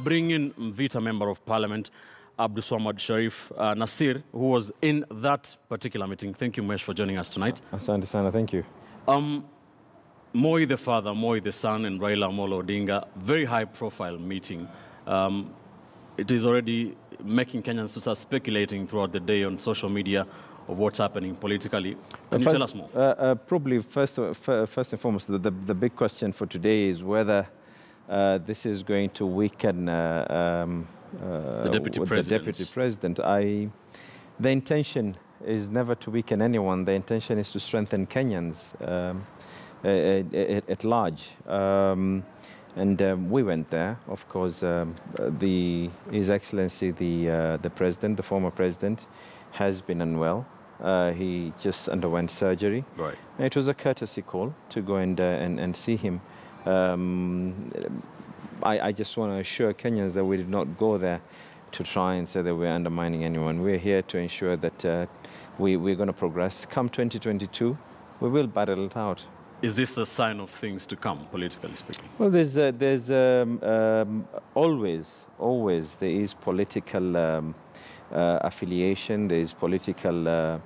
bring in Vita Member of Parliament, Abdiswamad Shariff Nassir, who was in that particular meeting. Thank you, Mois, for joining us tonight. Asante sana, thank you. Moi the father, Moi the son, and Raila Odinga, very high-profile meeting. It is already making Kenyans to start speculating throughout the day on social media of what's happening politically. Can you tell us more? Probably first and foremost, the big question for today is whether this is going to weaken the deputy president. The intention is never to weaken anyone. The intention is to strengthen Kenyans at large. We went there. Of course, His Excellency, the president, the former president, has been unwell. He just underwent surgery. Right. And it was a courtesy call to go and see him. I just want to assure Kenyans that we did not go there to try and say that we're undermining anyone. We're here to ensure that we're going to progress. Come 2022, we will battle it out. Is this a sign of things to come, politically speaking? Well, there's always there is political affiliation, there is political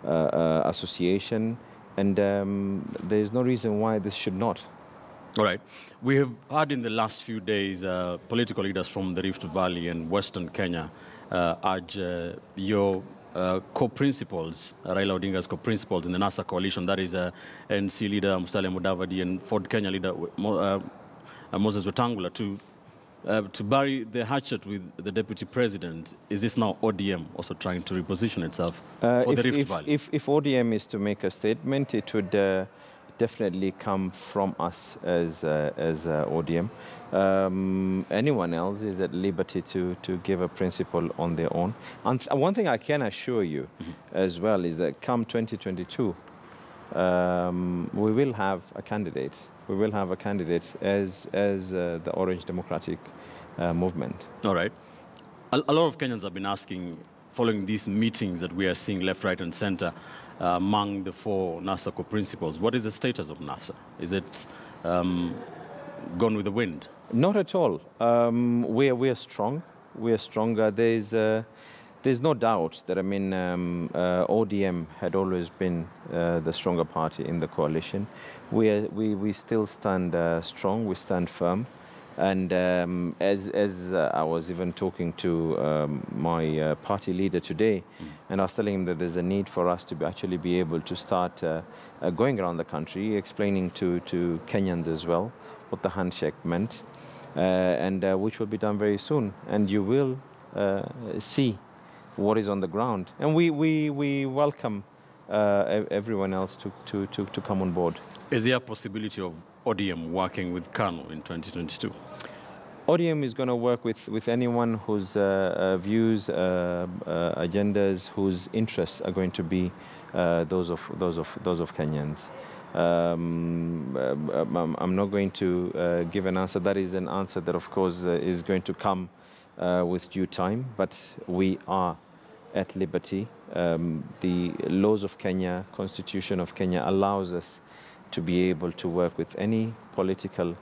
association, and there is no reason why this should not. All right. We have had in the last few days political leaders from the Rift Valley and Western Kenya urge your co-principals, Raila Odinga's co-principals in the NASA coalition, that is NC leader Musalia Mudavadi and Ford Kenya leader Moses Wetangula, to bury the hatchet with the deputy president. Is this now ODM also trying to reposition itself for the Rift Valley? If ODM is to make a statement, it would definitely come from us as ODM. Anyone else is at liberty to give a principle on their own. And one thing I can assure you as well is that come 2022, we will have a candidate. We will have a candidate as the Orange Democratic Movement. All right. A lot of Kenyans have been asking, following these meetings that we are seeing left, right, and center among the four NASA co-principals, what is the status of NASA? Is it gone with the wind? Not at all. We are strong. We are stronger. There's no doubt that, ODM had always been the stronger party in the coalition. We still stand strong. We stand firm. And as I was even talking to my party leader today, and I was telling him that there's a need for us to actually be able to start going around the country, explaining to Kenyans as well what the handshake meant, and which will be done very soon. And you will see what is on the ground. And we welcome everyone else to come on board. Is there a possibility of ODM working with KANU in 2022? ODM is going to work with anyone whose views, agendas, whose interests are going to be those of Kenyans. I'm not going to give an answer. That is an answer that, of course, is going to come with due time. But we are at liberty. The laws of Kenya, Constitution of Kenya, allows us to be able to work with any political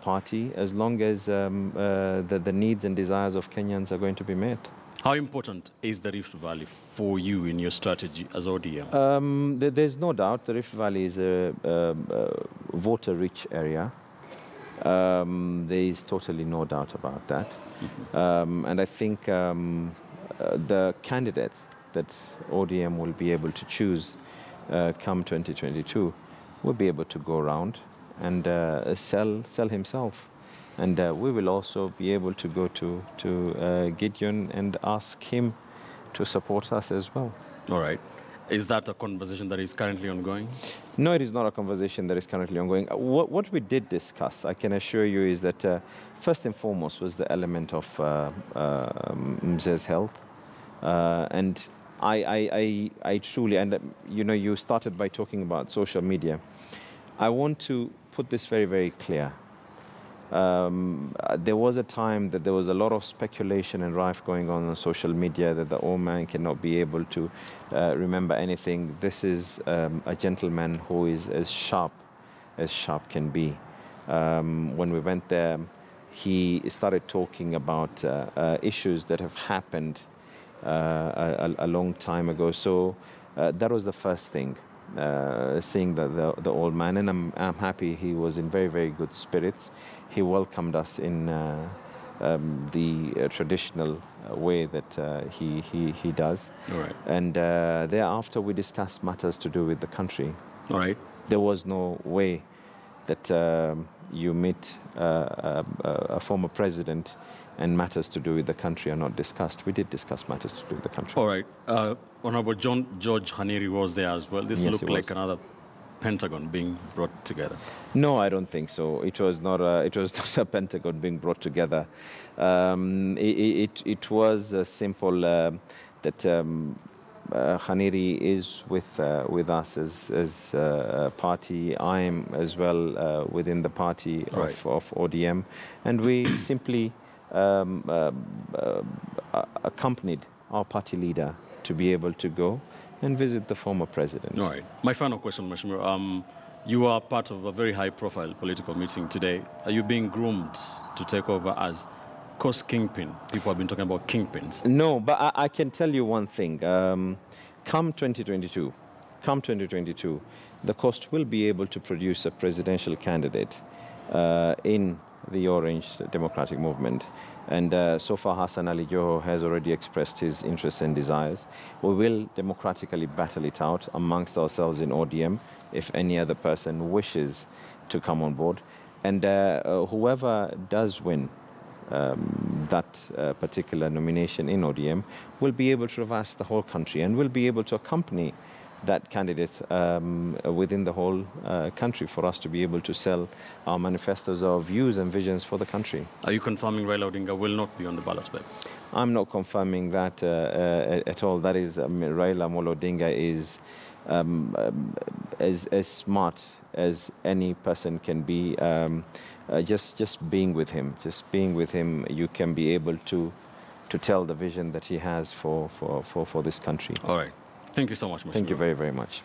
party as long as the needs and desires of Kenyans are going to be met. How important is the Rift Valley for you in your strategy as ODM? There's no doubt the Rift Valley is a voter-rich area. There is totally no doubt about that. And I think the candidate that ODM will be able to choose come 2022 will be able to go around and sell himself. And we will also be able to go to Gideon and ask him to support us as well. All right. Is that a conversation that is currently ongoing? No, it is not a conversation that is currently ongoing. What we did discuss, I can assure you, is that first and foremost was the element of Mze's health. And I truly, and you started by talking about social media. I want to put this very, very clear. There was a time that there was a lot of speculation and rife going on social media that the old man cannot be able to remember anything. This is a gentleman who is as sharp can be. When we went there, he started talking about issues that have happened a long time ago. So that was the first thing, seeing the old man, and I'm happy he was in very, very good spirits. He welcomed us in the traditional way that he does. All right. And thereafter we discussed matters to do with the country. All right. There was no way that you meet a former president and matters to do with the country are not discussed. We did discuss matters to do with the country. All right. Honorable George Haniri was there as well. This looked like another Pentagon being brought together. No, I don't think so. It was not a Pentagon being brought together. It was simple that Haniri is with us as a party. I am as well within the party of ODM, and we simply accompanied our party leader to be able to go and visit the former president. All right. My final question, Mheshimiwa. You are part of a very high-profile political meeting today. Are you being groomed to take over as cost kingpin? People have been talking about kingpins. No, but I can tell you one thing. Come 2022, the cost will be able to produce a presidential candidate in the Orange Democratic Movement. And so far, Hassan Ali Joho has already expressed his interests and desires. We will democratically battle it out amongst ourselves in ODM if any other person wishes to come on board. And whoever does win that particular nomination in ODM will be able to traverse the whole country and will be able to accompany that candidate within the whole country for us to be able to sell our manifestos, our views and visions for the country. Are you confirming Raila Odinga will not be on the ballot paper? I'm not confirming that at all. That is, Raila Odinga is as smart as any person can be. Just being with him, you can be able to tell the vision that he has for this country. All right. Thank you so much, Mr. Thank you very, very much.